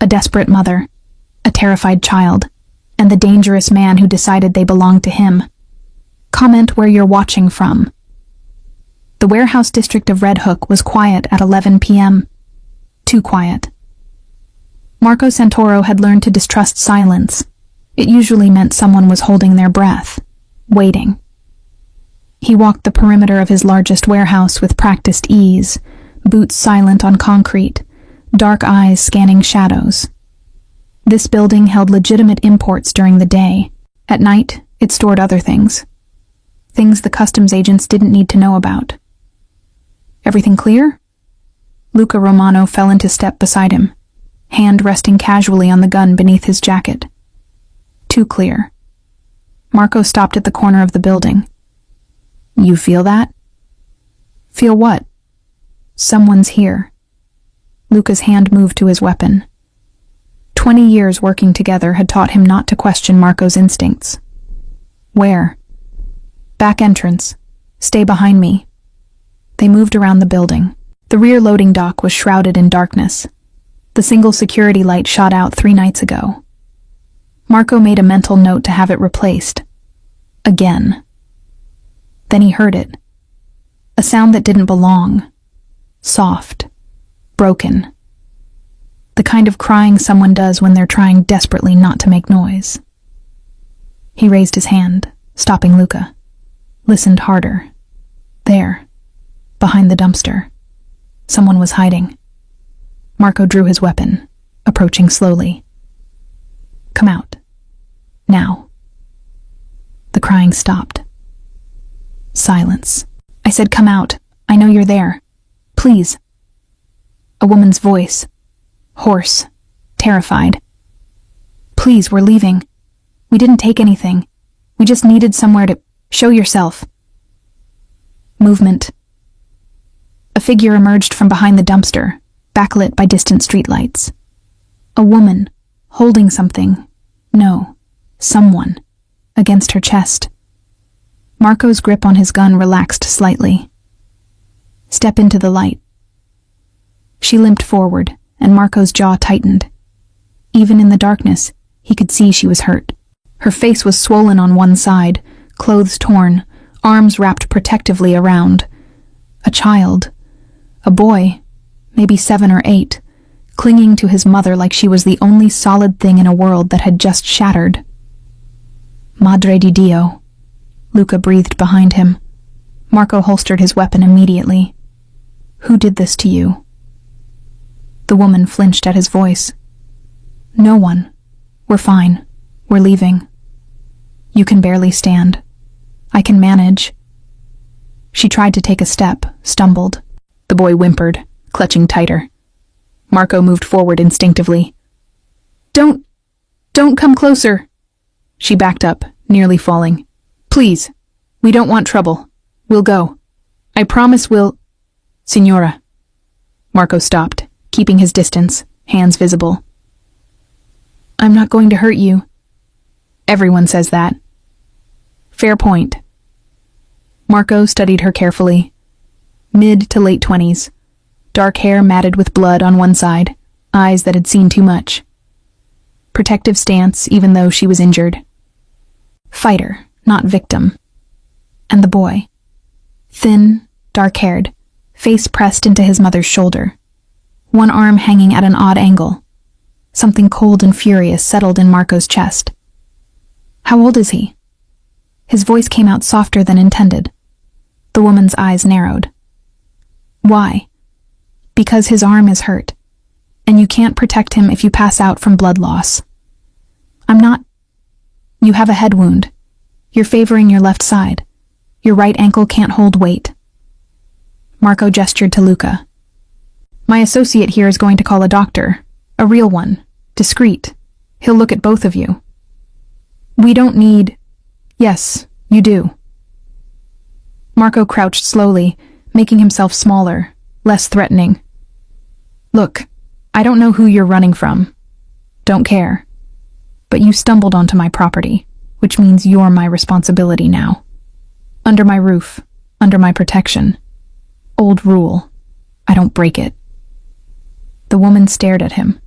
a desperate mother, a terrified child, and the dangerous man who decided they belonged to him. Comment where you're watching from. The warehouse district of Red Hook was quiet at 11 p.m. Too quiet. Marco Santoro had learned to distrust silence. It usually meant someone was holding their breath, waiting. He walked the perimeter of his largest warehouse with practiced ease, boots silent on concrete, dark eyes scanning shadows. This building held legitimate imports during the day. At night, it stored other things. Things the customs agents didn't need to know about. Everything clear? Luca Romano fell into step beside him, hand resting casually on the gun beneath his jacket. Too clear. Marco stopped at the corner of the building. You feel that? Feel what? Someone's here. Luca's hand moved to his weapon. 20 years working together had taught him not to question Marco's instincts. Where? Back entrance. Stay behind me. They moved around the building. The rear loading dock was shrouded in darkness. The single security light shot out 3 nights ago. Marco made a mental note to have it replaced. Again. Then he heard it. A sound that didn't belong. Soft. Broken. The kind of crying someone does when they're trying desperately not to make noise. He raised his hand, stopping Luca. Listened harder. There. Behind the dumpster. Someone was hiding. Marco drew his weapon, approaching slowly. Come out. Now. The crying stopped. Silence. I said come out. I know you're there. Please. A woman's voice. Hoarse. Terrified. Please, we're leaving. We didn't take anything. We just needed somewhere to... Show yourself. Movement. A figure emerged from behind the dumpster, backlit by distant streetlights. A woman, holding something. No, someone, against her chest. Marco's grip on his gun relaxed slightly. Step into the light. She limped forward, and Marco's jaw tightened. Even in the darkness, he could see she was hurt. Her face was swollen on one side, clothes torn, arms wrapped protectively around. A child. A boy, maybe 7 or 8, clinging to his mother like she was the only solid thing in a world that had just shattered. Madre di Dio. Luca breathed behind him. Marco holstered his weapon immediately. Who did this to you? The woman flinched at his voice. No one. We're fine. We're leaving. You can barely stand. I can manage. She tried to take a step, stumbled. The boy whimpered, clutching tighter. Marco moved forward instinctively. Don't come closer. She backed up, nearly falling. Please, we don't want trouble. We'll go. I promise we'll... Signora. Marco stopped, keeping his distance, hands visible. I'm not going to hurt you. Everyone says that. Fair point. Marco studied her carefully. Mid to late 20s. Dark hair matted with blood on one side, eyes that had seen too much. Protective stance, even though she was injured. Fighter, not victim. And the boy. Thin, dark-haired, face pressed into his mother's shoulder. One arm hanging at an odd angle. Something cold and furious settled in Marco's chest. How old is he? His voice came out softer than intended. The woman's eyes narrowed. Why? Because his arm is hurt, and you can't protect him if you pass out from blood loss. I'm not... You have a head wound. You're favoring your left side. Your right ankle can't hold weight. Marco gestured to Luca. My associate here is going to call a doctor. A real one. Discreet. He'll look at both of you. We don't need... Yes, you do. Marco crouched slowly, making himself smaller, less threatening. Look, I don't know who you're running from. Don't care. But you stumbled onto my property, which means you're my responsibility now. Under my roof, under my protection. Old rule. I don't break it. The woman stared at him.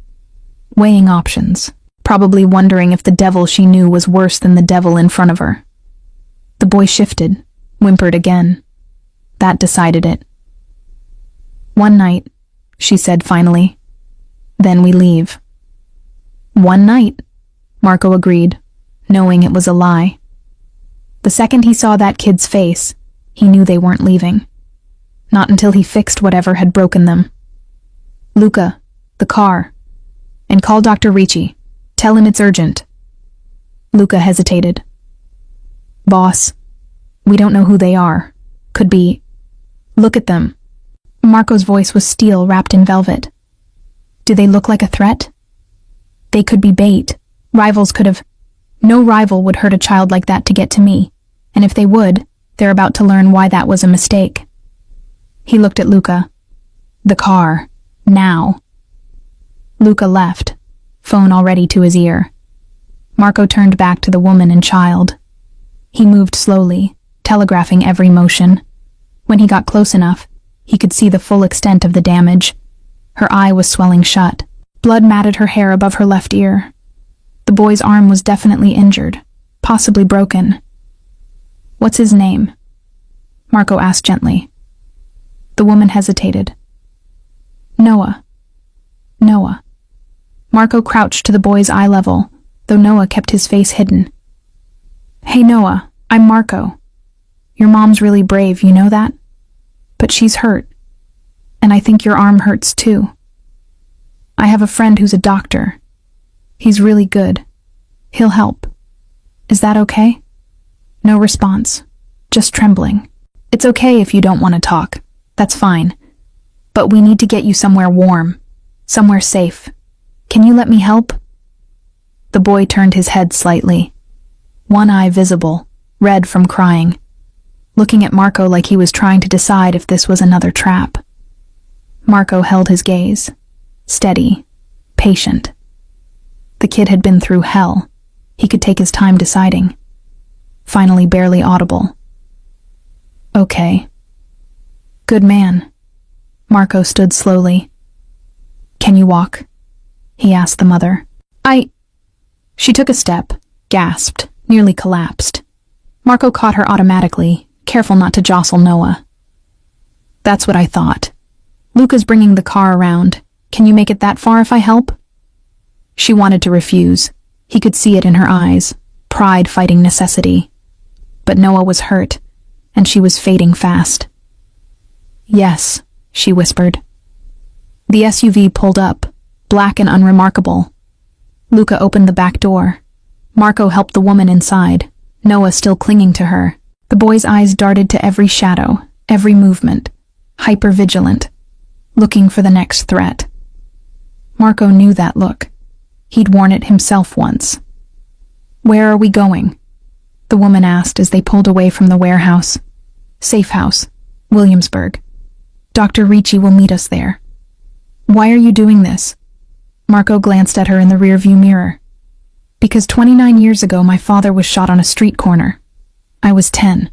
weighing options, probably wondering if the devil she knew was worse than the devil in front of her. The boy shifted, whimpered again. That decided it. "One night," she said finally. "Then we leave." "One night," Marco agreed, knowing it was a lie. The second he saw that kid's face, he knew they weren't leaving. Not until he fixed whatever had broken them. "Luca, the car. And call Dr. Ricci. Tell him it's urgent." Luca hesitated. "Boss, we don't know who they are. Could be... Look at them." Marco's voice was steel wrapped in velvet. "Do they look like a threat? They could be bait. Rivals could have... No rival would hurt a child like that to get to me. And if they would, they're about to learn why that was a mistake." He looked at Luca. "The car. Now." Luca left, phone already to his ear. Marco turned back to the woman and child. He moved slowly, telegraphing every motion. When he got close enough, he could see the full extent of the damage. Her eye was swelling shut. Blood matted her hair above her left ear. The boy's arm was definitely injured, possibly broken. "What's his name?" Marco asked gently. The woman hesitated. "Noah. Noah." Marco crouched to the boy's eye level, though Noah kept his face hidden. "Hey Noah, I'm Marco. Your mom's really brave, you know that? But she's hurt. And I think your arm hurts too. I have a friend who's a doctor. He's really good. He'll help. Is that okay?" No response, just trembling. "It's okay if you don't want to talk. That's fine. But we need to get you somewhere warm, somewhere safe. Can you let me help?" The boy turned his head slightly, one eye visible, red from crying, looking at Marco like he was trying to decide if this was another trap. Marco held his gaze, steady, patient. The kid had been through hell. He could take his time deciding. Finally barely audible. "Okay." "Good man." Marco stood slowly. "Can you walk?" he asked the mother. She took a step, gasped, nearly collapsed. Marco caught her automatically, careful not to jostle Noah. "That's what I thought. Luca's bringing the car around. Can you make it that far if I help?" She wanted to refuse. He could see it in her eyes, pride fighting necessity. But Noah was hurt, and she was fading fast. "Yes," she whispered. The SUV pulled up, black and unremarkable. Luca opened the back door. Marco helped the woman inside, Noah still clinging to her. The boy's eyes darted to every shadow, every movement, hyper-vigilant, looking for the next threat. Marco knew that look. He'd worn it himself once. "Where are we going?" the woman asked as they pulled away from the warehouse. "Safe house, Williamsburg. Dr. Ricci will meet us there." "Why are you doing this?" Marco glanced at her in the rearview mirror. "Because 29 years ago my father was shot on a street corner. I was 10.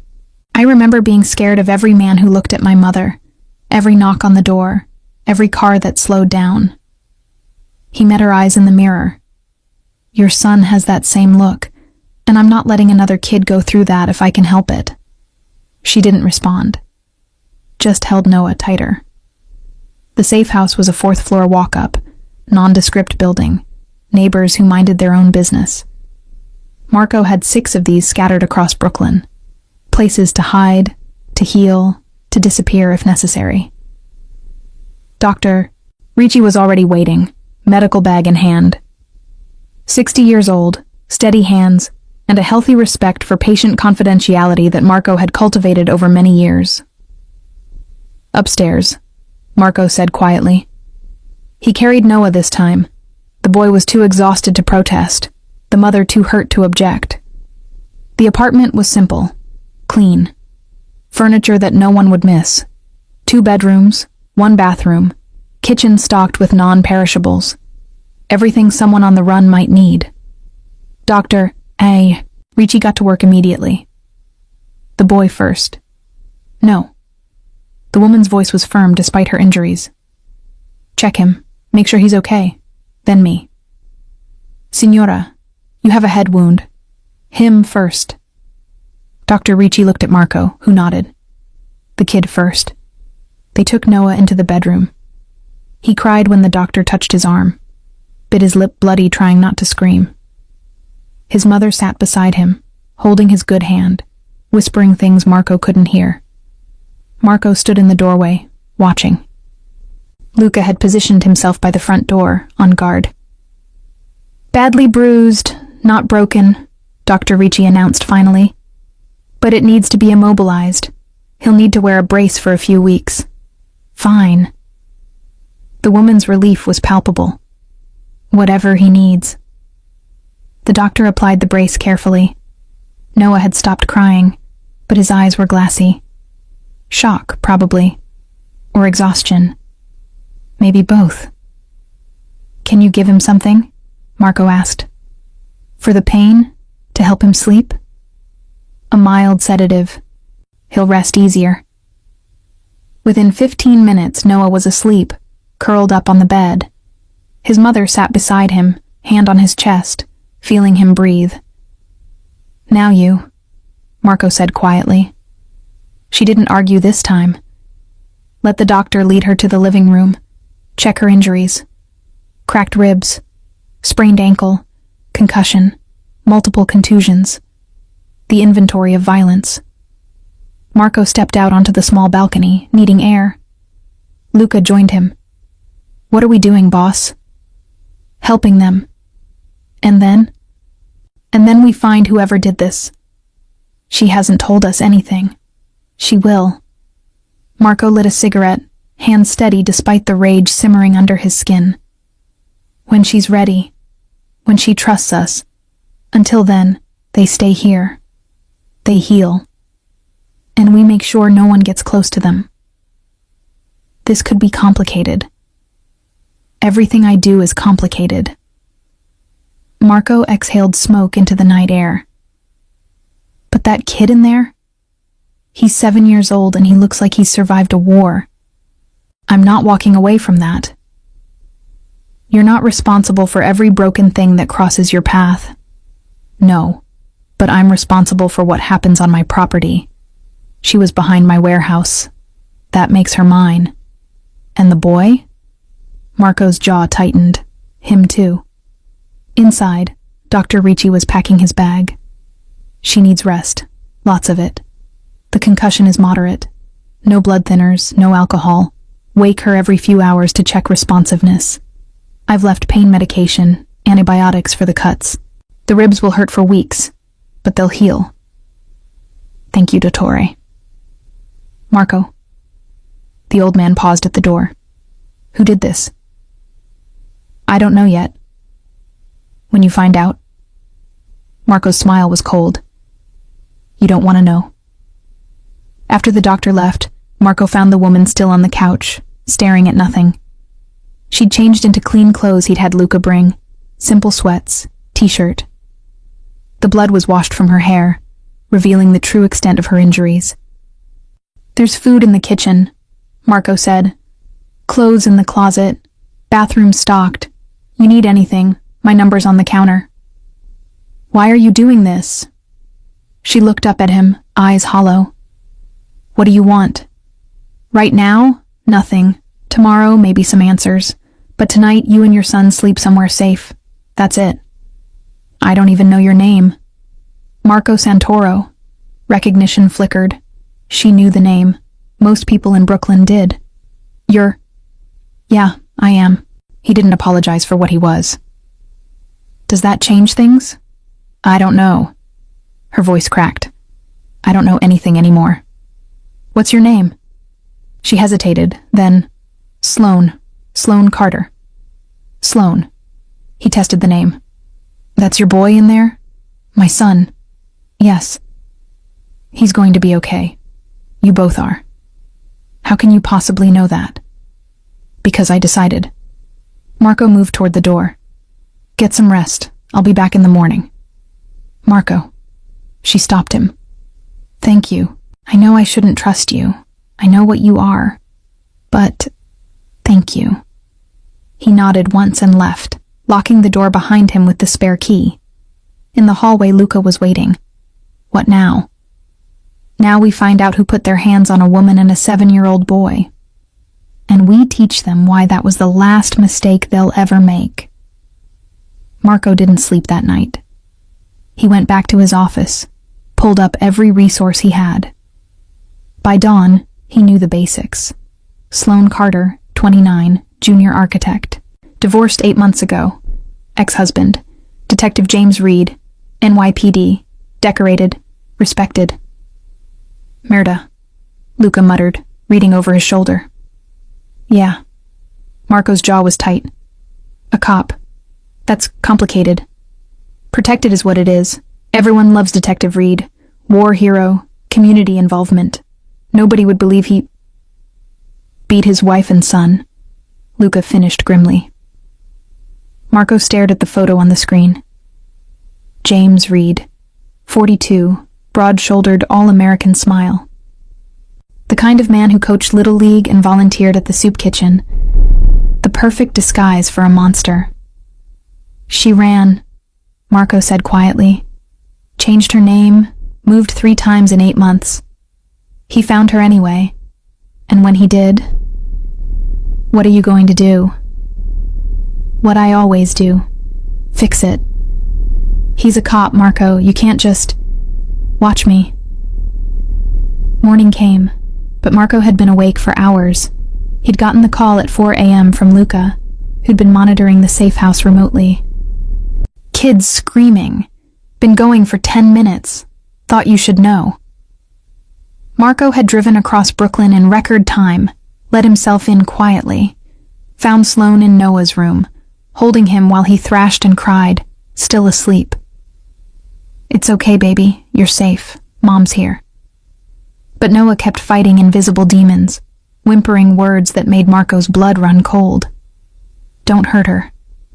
I remember being scared of every man who looked at my mother, every knock on the door, every car that slowed down." He met her eyes in the mirror. "Your son has that same look, and I'm not letting another kid go through that if I can help it." She didn't respond, just held Noah tighter. The safe house was a fourth-floor walk-up, nondescript building, neighbors who minded their own business. Marco had 6 of these scattered across Brooklyn, places to hide, to heal, to disappear if necessary. Dr. Ricci was already waiting, medical bag in hand. 60 years old, steady hands, and a healthy respect for patient confidentiality that Marco had cultivated over many years. "Upstairs," Marco said quietly. He carried Noah this time. The boy was too exhausted to protest, the mother too hurt to object. The apartment was simple, clean. Furniture that no one would miss. 2 bedrooms, 1 bathroom, kitchen stocked with non-perishables. Everything someone on the run might need. Dr. Ricci got to work immediately. "The boy first." "No." The woman's voice was firm despite her injuries. "Check him. Make sure he's okay. Then me." Signora, you have a head wound. Him first. Dr. Ricci looked at Marco, who nodded. The kid first. They took Noah into the bedroom. He cried when the doctor touched his arm, bit his lip bloody trying not to scream. His mother sat beside him, holding his good hand, whispering things Marco couldn't hear. Marco stood in the doorway, watching. Luca had positioned himself by the front door, on guard. Badly bruised, not broken, Dr. Ricci announced finally. But it needs to be immobilized. He'll need to wear a brace for a few weeks. Fine. The woman's relief was palpable. Whatever he needs. The doctor applied the brace carefully. Noah had stopped crying, but his eyes were glassy. Shock, probably. Or exhaustion. Maybe both. Can you give him something? Marco asked. For the pain? To help him sleep? A mild sedative. He'll rest easier. Within 15 minutes, Noah was asleep, curled up on the bed. His mother sat beside him, hand on his chest, feeling him breathe. Now you, Marco said quietly. She didn't argue this time. Let the doctor lead her to the living room, check her injuries. Cracked ribs, sprained ankle, concussion, multiple contusions. The inventory of violence. Marco stepped out onto the small balcony, needing air. Luca joined him. What are we doing, boss? Helping them. And then? And then we find whoever did this. She hasn't told us anything. She will. Marco lit a cigarette, hand steady despite the rage simmering under his skin. When she's ready. When she trusts us. Until then, they stay here. They heal. And we make sure no one gets close to them. This could be complicated. Everything I do is complicated. Marco exhaled smoke into the night air. But that kid in there? He's 7 years old and he looks like he's survived a war. I'm not walking away from that. You're not responsible for every broken thing that crosses your path. No, but I'm responsible for what happens on my property. She was behind my warehouse. That makes her mine. And the boy? Marco's jaw tightened. Him too. Inside, Dr. Ricci was packing his bag. She needs rest. Lots of it. The concussion is moderate. No blood thinners, no alcohol. Wake her every few hours to check responsiveness. I've left pain medication, antibiotics for the cuts. The ribs will hurt for weeks, but they'll heal. Thank you, Dottore. Marco. The old man paused at the door. Who did this? I don't know yet. When you find out? Marco's smile was cold. You don't want to know. After the doctor left, Marco found the woman still on the couch, staring at nothing. She'd changed into clean clothes he'd had Luca bring. Simple sweats, t-shirt. The blood was washed from her hair, revealing the true extent of her injuries. There's food in the kitchen, Marco said. Clothes in the closet. Bathroom stocked. You need anything, my number's on the counter. Why are you doing this? She looked up at him, eyes hollow. What do you want? Right now, nothing. Tomorrow, maybe some answers. But tonight, you and your son sleep somewhere safe. That's it. I don't even know your name. Marco Santoro. Recognition flickered. She knew the name. Most people in Brooklyn did. You're... Yeah, I am. He didn't apologize for what he was. Does that change things? I don't know. Her voice cracked. I don't know anything anymore. What's your name? She hesitated, then... Sloan. Sloan Carter. Sloan. He tested the name. That's your boy in there? My son. Yes. He's going to be okay. You both are. How can you possibly know that? Because I decided. Marco moved toward the door. Get some rest. I'll be back in the morning. Marco. She stopped him. Thank you. I know I shouldn't trust you. I know what you are. But... thank you. He nodded once and left, locking the door behind him with the spare key. In the hallway, Luca was waiting. What now? Now we find out who put their hands on a woman and a 7-year-old boy. And we teach them why that was the last mistake they'll ever make. Marco didn't sleep that night. He went back to his office, pulled up every resource he had. By dawn, he knew the basics. Sloane Carter, 29, junior architect. Divorced 8 months ago. Ex-husband. Detective James Reed, NYPD. Decorated. Respected. Merda, Luca muttered, reading over his shoulder. Yeah. Marco's jaw was tight. A cop. That's complicated. Protected is what it is. Everyone loves Detective Reed. War hero, community involvement. Nobody would believe he beat his wife and son. Luca finished grimly. Marco stared at the photo on the screen. James Reed, 42, broad-shouldered, all-American smile. The kind of man who coached Little League and volunteered at the soup kitchen. The perfect disguise for a monster. She ran, Marco said quietly. Changed her name, moved 3 times in 8 months. He found her anyway. And when he did, what are you going to do? What I always do. Fix it. He's a cop, Marco. You can't just... Watch me. Morning came, but Marco had been awake for hours. He'd gotten the call at 4 a.m. from Luca, who'd been monitoring the safe house remotely. Kids screaming. Been going for 10 minutes. Thought you should know. Marco had driven across Brooklyn in record time, let himself in quietly, found Sloane in Noah's room, holding him while he thrashed and cried, still asleep. It's okay, baby. You're safe. Mom's here. But Noah kept fighting invisible demons, whimpering words that made Marco's blood run cold. Don't hurt her.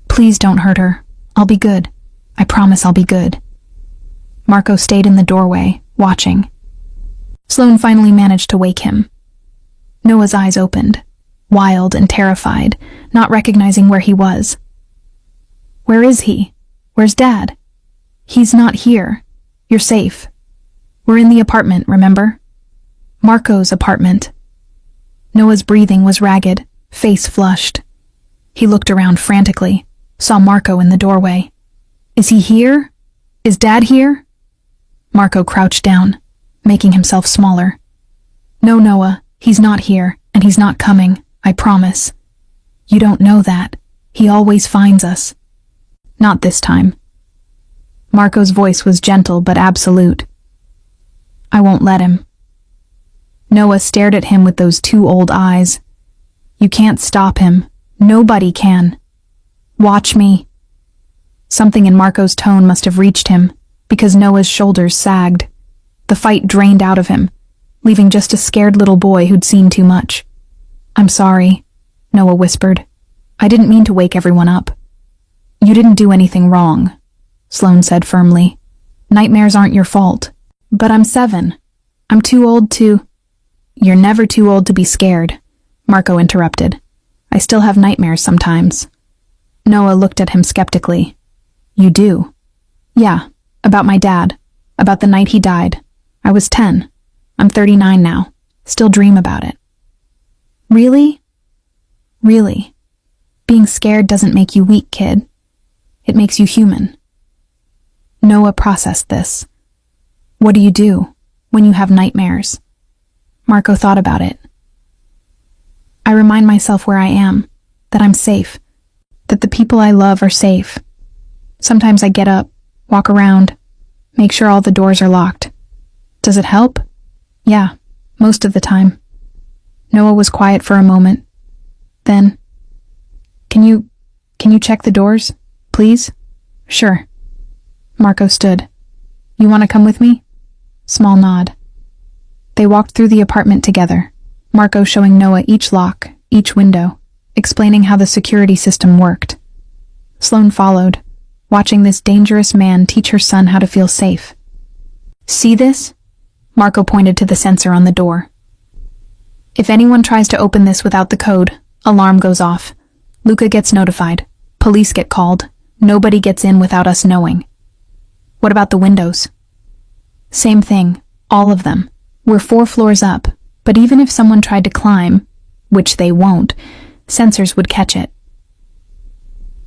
Please don't hurt her. I'll be good. I promise I'll be good. Marco stayed in the doorway, watching. Sloane finally managed to wake him. Noah's eyes opened, wild and terrified, not recognizing where he was. Where is he? Where's Dad? He's not here. You're safe. We're in the apartment, remember? Marco's apartment. Noah's breathing was ragged, face flushed. He looked around frantically, saw Marco in the doorway. Is he here? Is Dad here? Marco crouched down, making himself smaller. No, Noah, he's not here, and he's not coming, I promise. You don't know that. He always finds us. Not this time. Marco's voice was gentle but absolute. I won't let him. Noah stared at him with those 2 old eyes. You can't stop him. Nobody can. Watch me. Something in Marco's tone must have reached him, because Noah's shoulders sagged. The fight drained out of him, leaving just a scared little boy who'd seen too much. I'm sorry, Noah whispered. I didn't mean to wake everyone up. You didn't do anything wrong, Sloane said firmly. Nightmares aren't your fault. But I'm 7. I'm too old to... You're never too old to be scared, Marco interrupted. I still have nightmares sometimes. Noah looked at him skeptically. You do? Yeah, about my dad, about the night he died. I was 10. I'm 39 now. Still dream about it. Really? Really. Being scared doesn't make you weak, kid. It makes you human. Noah processed this. What do you do when you have nightmares? Marco thought about it. I remind myself where I am, that I'm safe, that the people I love are safe. Sometimes I get up, walk around, make sure all the doors are locked. Does it help? Yeah, most of the time. Noah was quiet for a moment. Then, Can you check the doors, please? Sure. Marco stood. You want to come with me? Small nod. They walked through the apartment together, Marco showing Noah each lock, each window, explaining how the security system worked. Sloane followed, watching this dangerous man teach her son how to feel safe. See this? Marco pointed to the sensor on the door. If anyone tries to open this without the code, alarm goes off. Luca gets notified. Police get called. Nobody gets in without us knowing. What about the windows? Same thing, all of them. We're 4 floors up, but even if someone tried to climb, which they won't, sensors would catch it.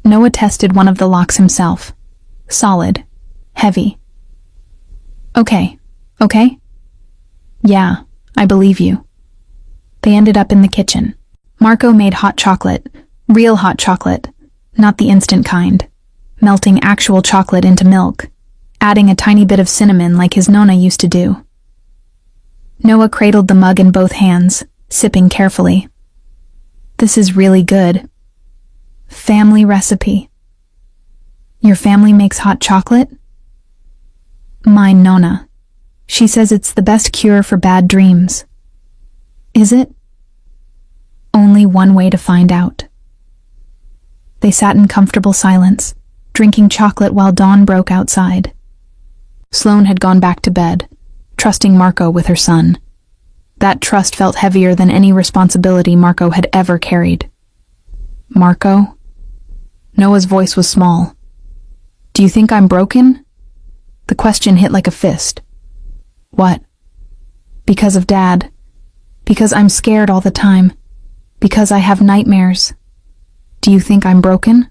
Noah tested one of the locks himself. Solid. Heavy. Okay. Yeah, I believe you. They ended up in the kitchen. Marco made hot chocolate. Real hot chocolate. Not the instant kind. Melting actual chocolate into milk. Adding a tiny bit of cinnamon like his Nonna used to do. Noah cradled the mug in both hands, sipping carefully. This is really good. Family recipe. Your family makes hot chocolate? My Nonna. She says it's the best cure for bad dreams. Is it? Only one way to find out. They sat in comfortable silence, drinking chocolate while dawn broke outside. Sloane had gone back to bed, trusting Marco with her son. That trust felt heavier than any responsibility Marco had ever carried. Marco? Noah's voice was small. Do you think I'm broken? The question hit like a fist. What? Because of Dad. Because I'm scared all the time. Because I have nightmares. Do you think I'm broken?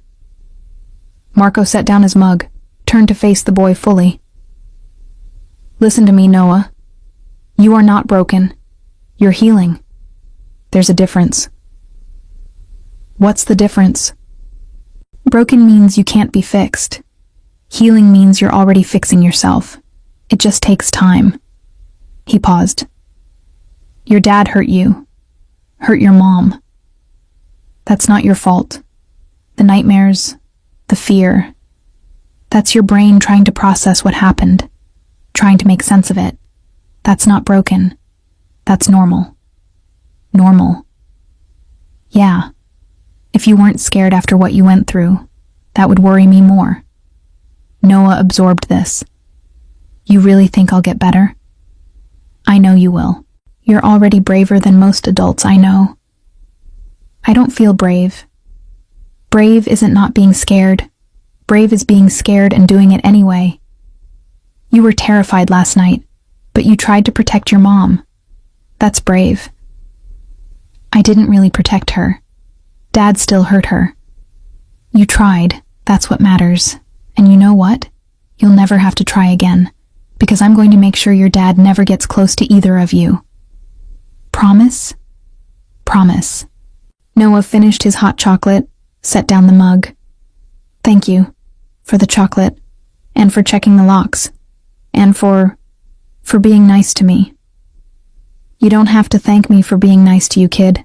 Marco set down his mug, turned to face the boy fully. Listen to me, Noah. You are not broken. You're healing. There's a difference. What's the difference? Broken means you can't be fixed. Healing means you're already fixing yourself. It just takes time. He paused. Your dad hurt you. Hurt your mom. That's not your fault. The nightmares, the fear, that's your brain trying to process what happened, trying to make sense of it. That's not broken. That's normal. Normal. Yeah. If you weren't scared after what you went through, that would worry me more. Noah absorbed this. You really think I'll get better? I know you will. You're already braver than most adults I know. I don't feel brave. Brave isn't not being scared. Brave is being scared and doing it anyway. You were terrified last night, but you tried to protect your mom. That's brave. I didn't really protect her. Dad still hurt her. You tried, that's what matters. And you know what? You'll never have to try again, because I'm going to make sure your dad never gets close to either of you. Promise? Promise. Noah finished his hot chocolate, set down the mug. Thank you. For the chocolate. And for checking the locks. And for being nice to me. You don't have to thank me for being nice to you, kid.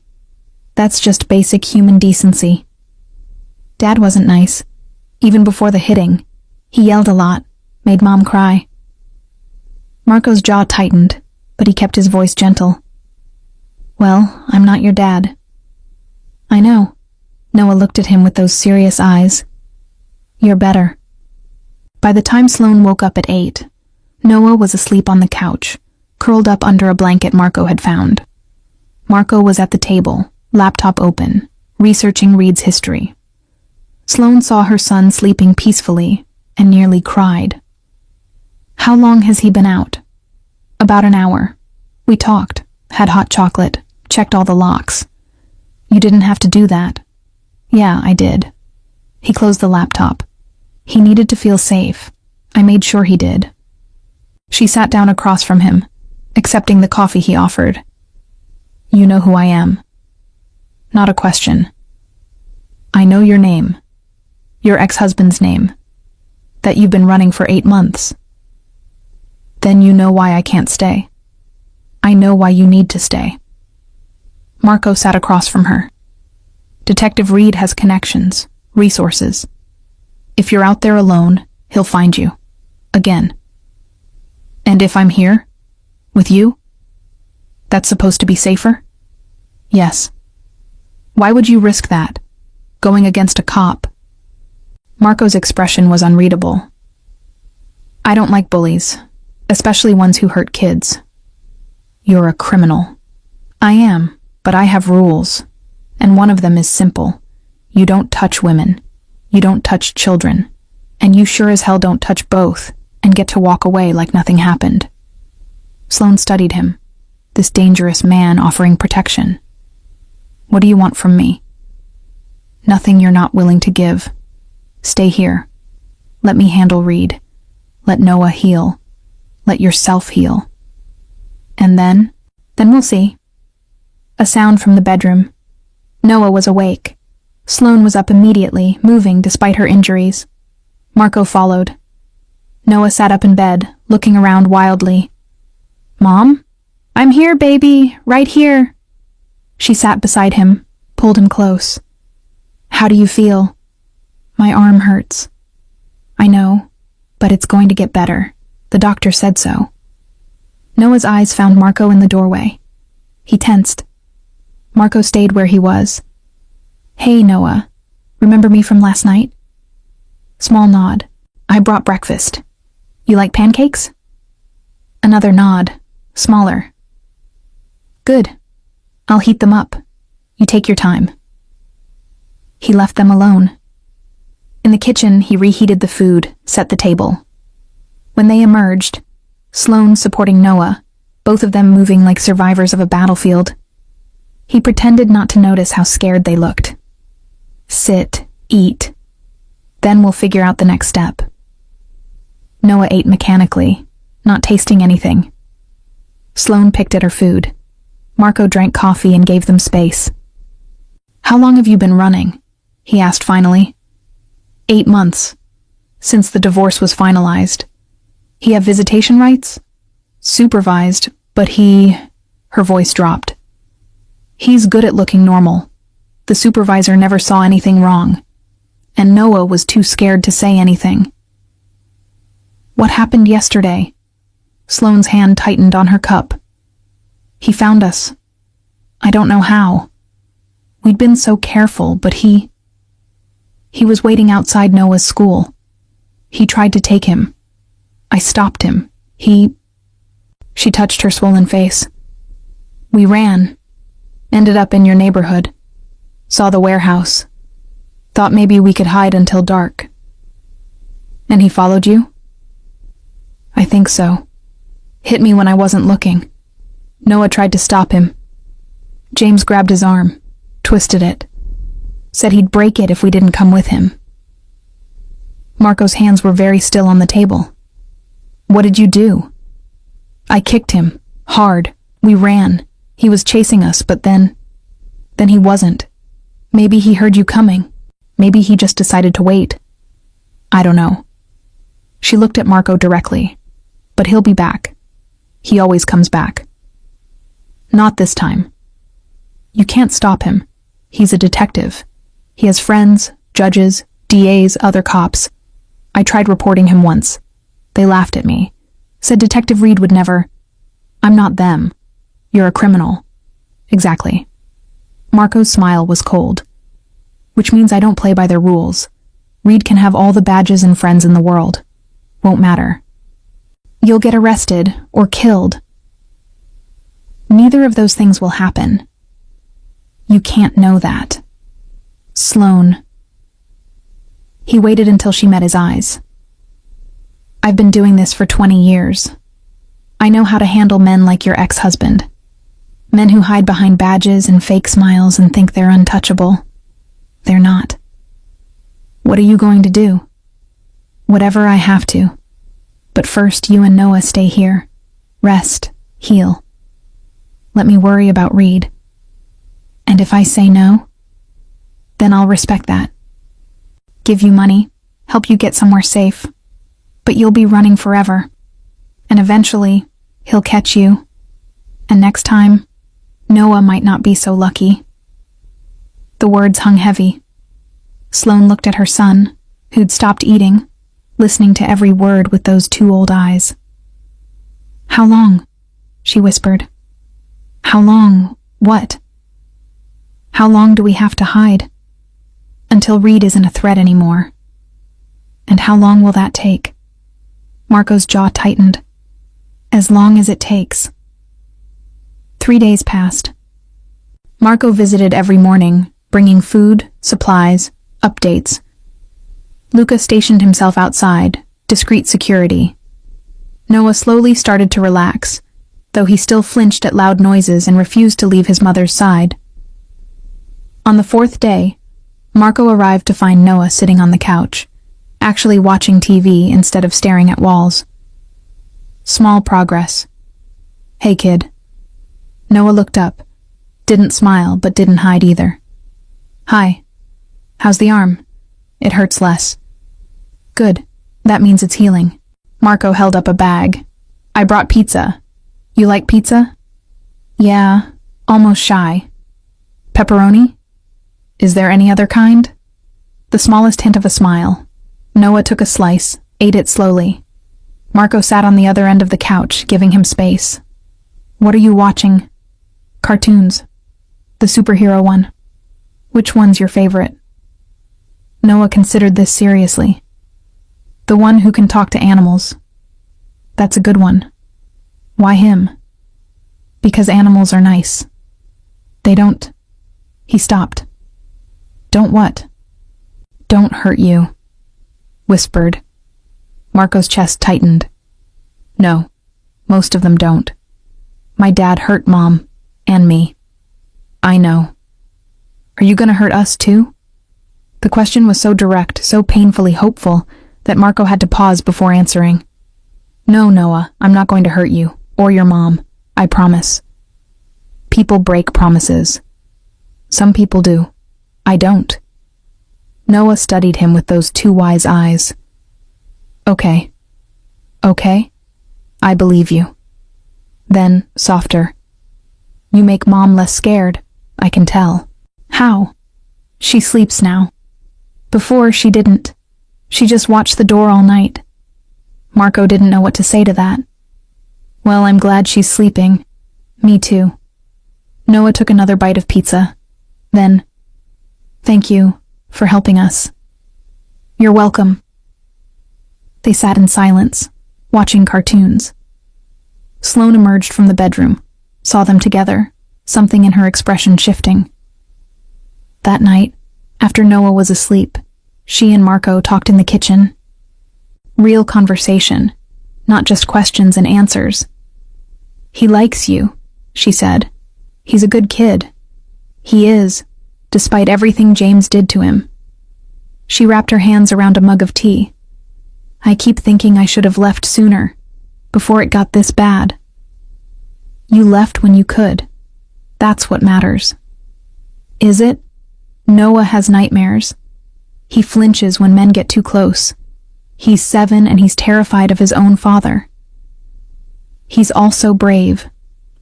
That's just basic human decency. Dad wasn't nice. Even before the hitting. He yelled a lot, made Mom cry. Marco's jaw tightened, but he kept his voice gentle. Well, I'm not your dad. I know. Noah looked at him with those serious eyes. You're better. By the time Sloane woke up at 8, Noah was asleep on the couch, curled up under a blanket Marco had found. Marco was at the table, laptop open, researching Reed's history. Sloane saw her son sleeping peacefully and nearly cried. How long has he been out? About an hour. We talked, had hot chocolate, checked all the locks. You didn't have to do that. Yeah, I did. He closed the laptop. He needed to feel safe. I made sure he did. She sat down across from him, accepting the coffee he offered. You know who I am. Not a question. I know your name. Your ex-husband's name. That you've been running for 8 months. Then you know why I can't stay. I know why you need to stay. Marco sat across from her. Detective Reed has connections, resources. If you're out there alone, he'll find you. Again. And if I'm here? With you? That's supposed to be safer? Yes. Why would you risk that? Going against a cop? Marco's expression was unreadable. I don't like bullies, especially ones who hurt kids. You're a criminal. I am, but I have rules, and one of them is simple. You don't touch women. You don't touch children. And you sure as hell don't touch both and get to walk away like nothing happened. Sloane studied him, this dangerous man offering protection. What do you want from me? Nothing you're not willing to give. Stay here. Let me handle Reed. Let Noah heal. Let yourself heal. And then we'll see. A sound from the bedroom. Noah was awake. Sloane was up immediately, moving despite her injuries. Marco followed. Noah sat up in bed, looking around wildly. Mom? I'm here, baby, right here. She sat beside him, pulled him close. How do you feel? My arm hurts. I know, but it's going to get better. The doctor said so. Noah's eyes found Marco in the doorway. He tensed. Marco stayed where he was. Hey, Noah. Remember me from last night? Small nod. I brought breakfast. You like pancakes? Another nod. Smaller. Good. I'll heat them up. You take your time. He left them alone. In the kitchen, he reheated the food, set the table. When they emerged, Sloane supporting Noah, both of them moving like survivors of a battlefield, he pretended not to notice how scared they looked. Sit, eat. Then we'll figure out the next step. Noah ate mechanically, not tasting anything. Sloane picked at her food. Marco drank coffee and gave them space. How long have you been running? He asked finally. 8 months. Since the divorce was finalized. He have visitation rights? Supervised, but her voice dropped. He's good at looking normal. The supervisor never saw anything wrong. And Noah was too scared to say anything. What happened yesterday? Sloane's hand tightened on her cup. He found us. I don't know how. We'd been so careful, but he was waiting outside Noah's school. He tried to take him. I stopped him. She touched her swollen face. We ran. Ended up in your neighborhood. Saw the warehouse. Thought maybe we could hide until dark. And he followed you? I think so. Hit me when I wasn't looking. Noah tried to stop him. James grabbed his arm, twisted it. Said he'd break it if we didn't come with him. Marco's hands were very still on the table. What did you do? I kicked him, hard. We ran. He was chasing us, but then he wasn't. Maybe he heard you coming. Maybe he just decided to wait. I don't know. She looked at Marco directly. But he'll be back. He always comes back. Not this time. You can't stop him. He's a detective. He has friends, judges, DAs, other cops. I tried reporting him once. They laughed at me. Said Detective Reed would never. I'm not them. You're a criminal. Exactly. Marco's smile was cold. Which means I don't play by their rules. Reed can have all the badges and friends in the world. Won't matter. You'll get arrested or killed. Neither of those things will happen. You can't know that. Sloane. He waited until she met his eyes. I've been doing this for 20 years. I know how to handle men like your ex-husband. Men who hide behind badges and fake smiles and think they're untouchable. They're not. What are you going to do? Whatever I have to. But first, you and Noah stay here. Rest. Heal. Let me worry about Reed. And if I say no, then I'll respect that. Give you money, help you get somewhere safe. But you'll be running forever. And eventually, he'll catch you. And next time, Noah might not be so lucky. The words hung heavy. Sloane looked at her son, who'd stopped eating, listening to every word with those two old eyes. How long? She whispered. How long? What? How long do we have to hide? Until Reed isn't a threat anymore. And how long will that take? Marco's jaw tightened. As long as it takes. 3 days passed. Marco visited every morning, bringing food, supplies, updates. Luca stationed himself outside, discreet security. Noah slowly started to relax, though he still flinched at loud noises and refused to leave his mother's side. On the fourth day, Marco arrived to find Noah sitting on the couch, actually watching TV instead of staring at walls. Small progress. "Hey, kid." Noah looked up, didn't smile but didn't hide either. "Hi. How's the arm? It hurts less." "Good. That means it's healing." Marco held up a bag. "I brought pizza. You like pizza?" "Yeah, almost shy." "Pepperoni? Is there any other kind?" The smallest hint of a smile. Noah took a slice, ate it slowly. Marco sat on the other end of the couch, giving him space. "What are you watching?" "Cartoons. The superhero one." "Which one's your favorite?" Noah considered this seriously. "The one who can talk to animals." "That's a good one." "Why him?" "Because animals are nice." "They don't." He stopped. "Don't what?" "Don't hurt you," whispered. Marco's chest tightened. "No, most of them don't. My dad hurt Mom, and me. I know." "Are you gonna hurt us too?" The question was so direct, so painfully hopeful, that Marco had to pause before answering. "No, Noah, I'm not going to hurt you, or your mom. I promise." People break promises. Some people do. I don't. Noah studied him with those two wise eyes. "Okay. Okay? I believe you." Then, softer. "You make Mom less scared, I can tell." "How?" "She sleeps now. Before, she didn't. She just watched the door all night." Marco didn't know what to say to that. "Well, I'm glad she's sleeping. Me too." Noah took another bite of pizza. Then, "Thank you for helping us." "You're welcome." They sat in silence, watching cartoons. Sloane emerged from the bedroom, saw them together, something in her expression shifting. That night, after Noah was asleep, she and Marco talked in the kitchen. Real conversation, not just questions and answers. "He likes you," she said. "He's a good kid. He is, despite everything James did to him." She wrapped her hands around a mug of tea. "I keep thinking I should have left sooner, before it got this bad." "You left when you could. That's what matters." "Is it?" Noah has nightmares. He flinches when men get too close. He's 7 and he's terrified of his own father. He's also brave,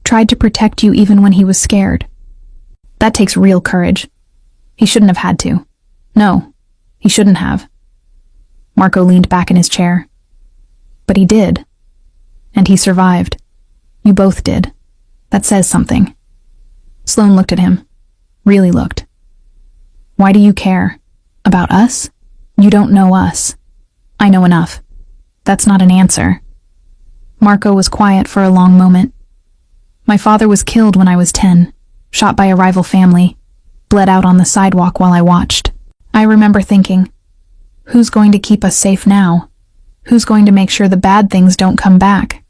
tried to protect you even when he was scared. That takes real courage. He shouldn't have had to. No, he shouldn't have. Marco leaned back in his chair. But he did. And he survived. You both did. That says something. Sloane looked at him. Really looked. "Why do you care? About us? You don't know us." "I know enough." "That's not an answer." Marco was quiet for a long moment. "My father was killed when I was 10, shot by a rival family, bled out on the sidewalk while I watched. I remember thinking, who's going to keep us safe now? Who's going to make sure the bad things don't come back?"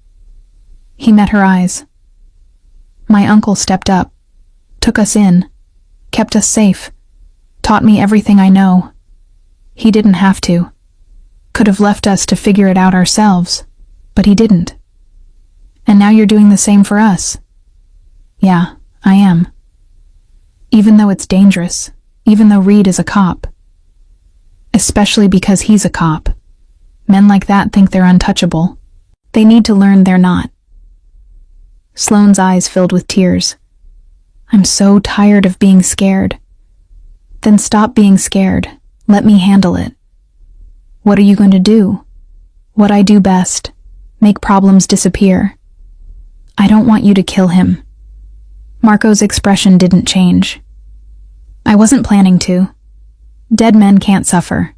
He met her eyes. "My uncle stepped up, took us in, kept us safe, taught me everything I know. He didn't have to. Could have left us to figure it out ourselves, but he didn't. And now you're doing the same for us." "Yeah, I am. Even though it's dangerous, even though Reed is a cop. Especially because he's a cop. Men like that think they're untouchable. They need to learn they're not." Sloane's eyes filled with tears. "I'm so tired of being scared." "Then stop being scared. Let me handle it." "What are you going to do?" "What I do best. Make problems disappear." "I don't want you to kill him." Marco's expression didn't change. "I wasn't planning to. Dead men can't suffer.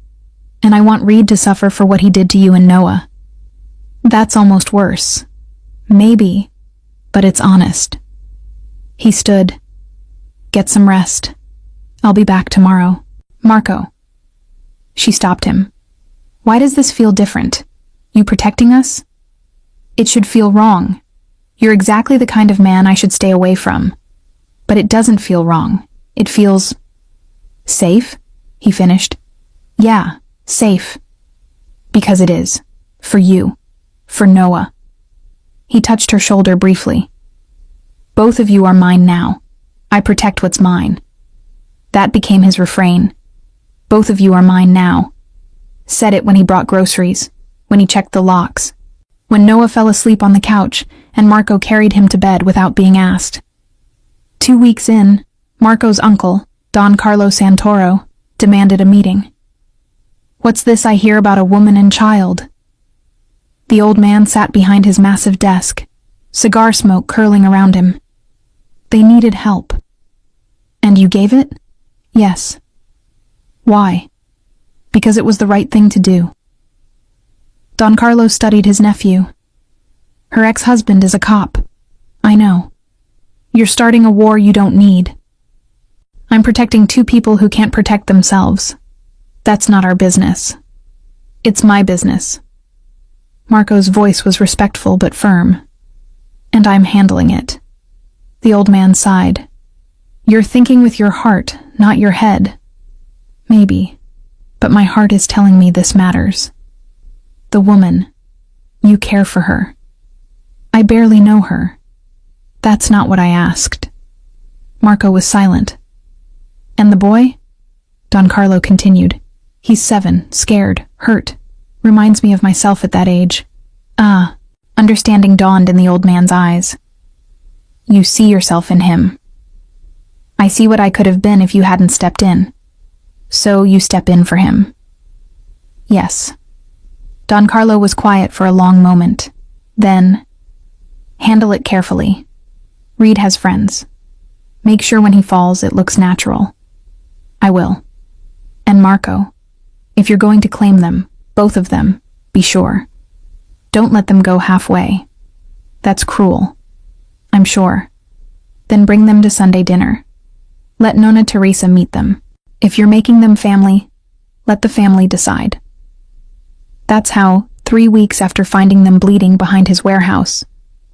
And I want Reed to suffer for what he did to you and Noah. That's almost worse. Maybe, but it's honest." He stood. "Get some rest. I'll be back tomorrow." "Marco." She stopped him. Why does this feel different? You protecting us? It should feel wrong. You're exactly the kind of man I should stay away from. But it doesn't feel wrong. It feels... safe? He finished. Yeah, safe. Because it is. For you. For Noah. He touched her shoulder briefly. Both of you are mine now. I protect what's mine. That became his refrain. Both of you are mine now. Said it when he brought groceries, when he checked the locks, when Noah fell asleep on the couch and Marco carried him to bed without being asked. 2 weeks in, Marco's uncle, Don Carlo Santoro, demanded a meeting. What's this I hear about a woman and child? The old man sat behind his massive desk, cigar smoke curling around him. They needed help. And you gave it? Yes. Why? Because it was the right thing to do. Don Carlo studied his nephew. Her ex-husband is a cop. I know. You're starting a war you don't need. I'm protecting 2 people who can't protect themselves. That's not our business. It's my business. Marco's voice was respectful but firm. And I'm handling it. The old man sighed. You're thinking with your heart, not your head. Maybe. But my heart is telling me this matters. The woman. You care for her. I barely know her. That's not what I asked. Marco was silent. And the boy? Don Carlo continued. He's 7, scared, hurt. Reminds me of myself at that age. Ah, understanding dawned in the old man's eyes. You see yourself in him. I see what I could have been if you hadn't stepped in. So you step in for him. Yes. Don Carlo was quiet for a long moment. Then, handle it carefully. Reed has friends. Make sure when he falls it looks natural. I will. And Marco, if you're going to claim them, both of them, be sure. Don't let them go halfway. That's cruel. I'm sure. Then bring them to Sunday dinner. Let Nonna Teresa meet them. If you're making them family, let the family decide. That's how, 3 weeks after finding them bleeding behind his warehouse,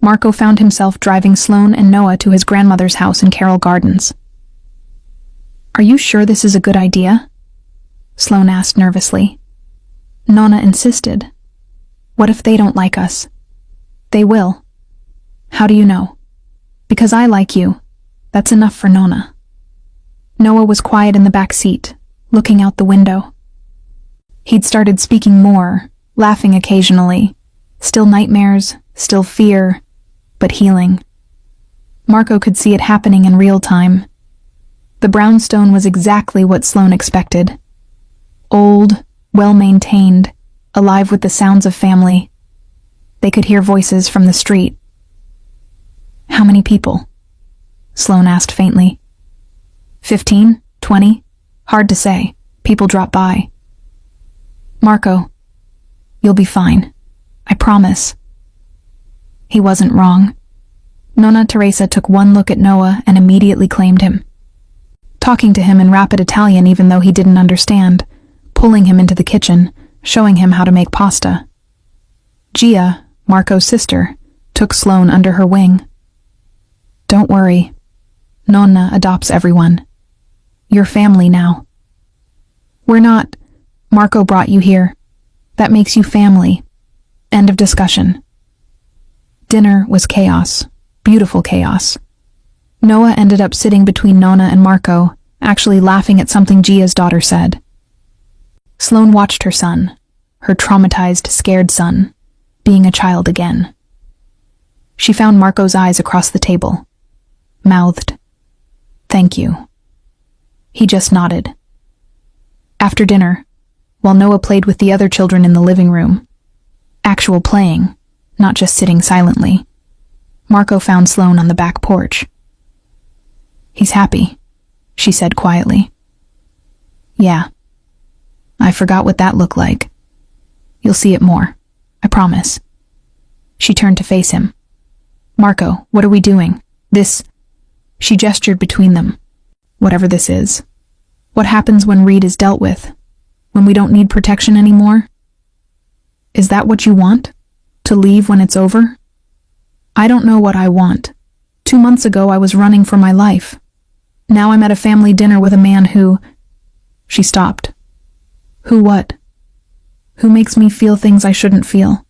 Marco found himself driving Sloane and Noah to his grandmother's house in Carroll Gardens. Are you sure this is a good idea? Sloane asked nervously. Nonna insisted. What if they don't like us? They will. How do you know? Because I like you. That's enough for Nonna. Noah was quiet in the back seat, looking out the window. He'd started speaking more, laughing occasionally. Still nightmares, still fear, but healing. Marco could see it happening in real time. The brownstone was exactly what Sloane expected. Old, well-maintained, alive with the sounds of family. They could hear voices from the street. How many people? Sloane asked faintly. 15? 20? Hard to say. People drop by. Marco, you'll be fine. I promise. He wasn't wrong. Nonna Teresa took one look at Noah and immediately claimed him. Talking to him in rapid Italian even though he didn't understand, pulling him into the kitchen, showing him how to make pasta. Gia, Marco's sister, took Sloane under her wing. Don't worry. Nonna adopts everyone. You're family now. We're not... Marco brought you here. That makes you family. End of discussion. Dinner was chaos. Beautiful chaos. Noah ended up sitting between Nonna and Marco, actually laughing at something Gia's daughter said. Sloane watched her son, her traumatized, scared son, being a child again. She found Marco's eyes across the table. Mouthed, "Thank you." He just nodded. After dinner, while Noah played with the other children in the living room, actual playing, not just sitting silently, Marco found Sloane on the back porch. He's happy, she said quietly. Yeah. I forgot what that looked like. You'll see it more. I promise. She turned to face him. Marco, what are we doing? This... She gestured between them. Whatever this is. What happens when Reed is dealt with? When we don't need protection anymore? Is that what you want? To leave when it's over? I don't know what I want. 2 months ago I was running for my life. Now I'm at a family dinner with a man who... She stopped. Who what? Who makes me feel things I shouldn't feel.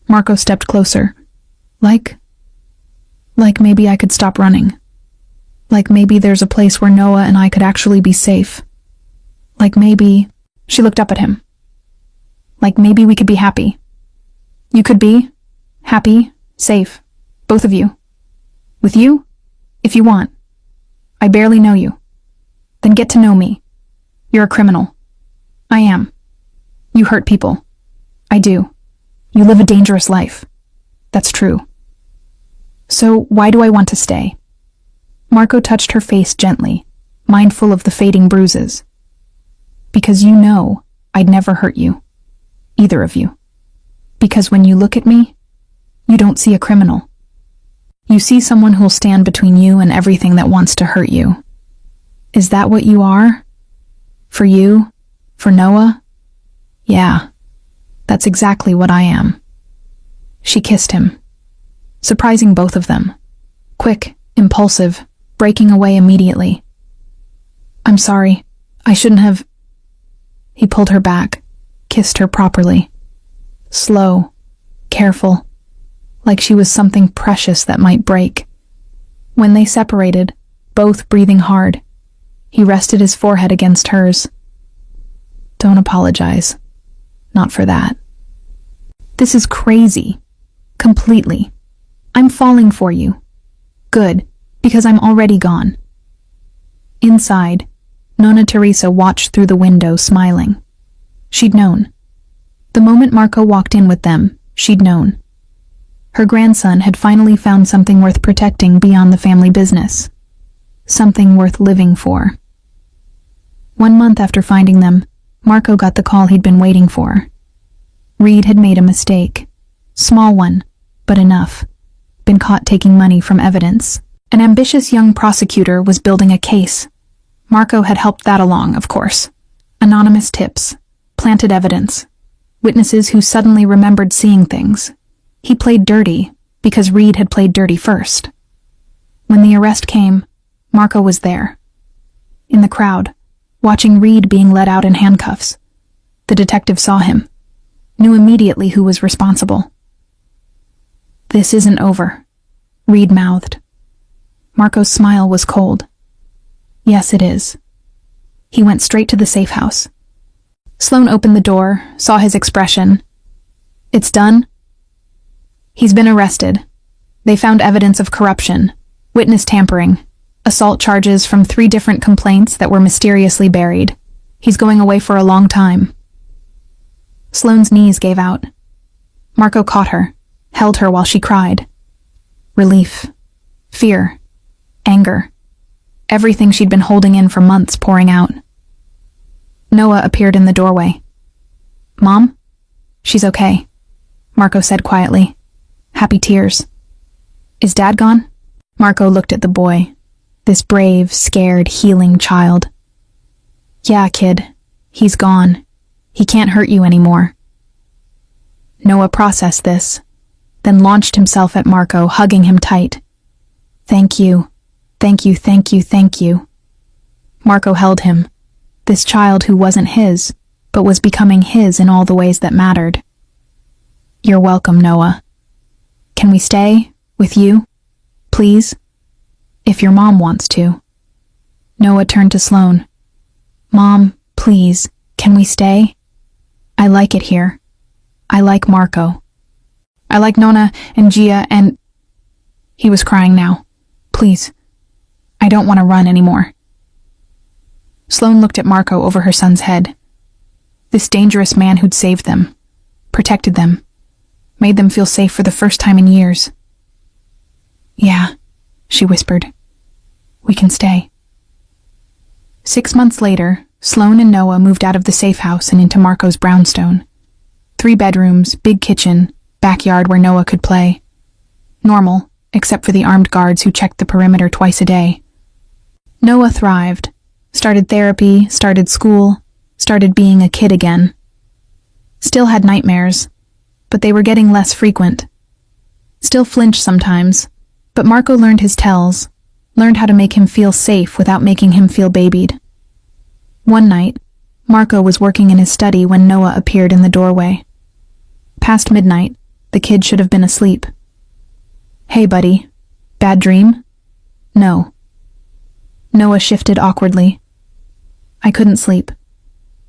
Marco stepped closer. Like maybe I could stop running. Like maybe there's a place where Noah and I could actually be safe. Like maybe... She looked up at him. Like maybe we could be happy. You could be happy, safe, both of you. With you, if you want. I barely know you. Then get to know me. You're a criminal. I am. You hurt people. I do. You live a dangerous life. That's true. So why do I want to stay? Marco touched her face gently, mindful of the fading bruises. Because you know I'd never hurt you. Either of you. Because when you look at me, you don't see a criminal. You see someone who'll stand between you and everything that wants to hurt you. Is that what you are? For you? For Noah? Yeah, that's exactly what I am. She kissed him, surprising both of them. Quick, impulsive, breaking away immediately. I'm sorry, I shouldn't have... He pulled her back, kissed her properly. Slow, careful, like she was something precious that might break. When they separated, both breathing hard, he rested his forehead against hers. Don't apologize. Not for that. This is crazy. Completely. I'm falling for you. Good, because I'm already gone. Inside, Nonna Teresa watched through the window, smiling. She'd known. The moment Marco walked in with them, she'd known. Her grandson had finally found something worth protecting beyond the family business. Something worth living for. 1 month after finding them, Marco got the call he'd been waiting for. Reed had made a mistake. Small one, but enough. Been caught taking money from evidence. An ambitious young prosecutor was building a case. Marco had helped that along, of course. Anonymous tips. Planted evidence. Witnesses who suddenly remembered seeing things. He played dirty, because Reed had played dirty first. When the arrest came, Marco was there. In the crowd, watching Reed being led out in handcuffs. The detective saw him. Knew immediately who was responsible. This isn't over, Reed mouthed. Marco's smile was cold. Yes, it is. He went straight to the safe house. Sloane opened the door, saw his expression. It's done? He's been arrested. They found evidence of corruption, witness tampering, assault charges from 3 different complaints that were mysteriously buried. He's going away for a long time. Sloane's knees gave out. Marco caught her, held her while she cried. Relief, fear, anger. Everything she'd been holding in for months pouring out. Noah appeared in the doorway. Mom? She's okay, Marco said quietly. Happy tears. Is Dad gone? Marco looked at the boy, this brave, scared, healing child. Yeah, kid, he's gone. He can't hurt you anymore. Noah processed this, then launched himself at Marco, hugging him tight. Thank you, thank you, thank you, thank you. Marco held him, this child who wasn't his, but was becoming his in all the ways that mattered. You're welcome, Noah. Can we stay with you, please? If your mom wants to. Noah turned to Sloane. Mom, please, can we stay? I like it here. I like Marco. I like Nonna and Gia and... He was crying now. Please. I don't want to run anymore. Sloane looked at Marco over her son's head. This dangerous man who'd saved them, protected them, made them feel safe for the first time in years. Yeah, she whispered. We can stay. 6 months later, Sloane and Noah moved out of the safe house and into Marco's brownstone. 3 bedrooms, big kitchen, backyard where Noah could play. Normal, except for the armed guards who checked the perimeter twice a day. Noah thrived, started therapy, started school, started being a kid again. Still had nightmares, but they were getting less frequent. Still flinched sometimes, but Marco learned his tells, learned how to make him feel safe without making him feel babied. One night, Marco was working in his study when Noah appeared in the doorway. Past midnight, the kid should have been asleep. "Hey, buddy. Bad dream?" "No." Noah shifted awkwardly. "I couldn't sleep.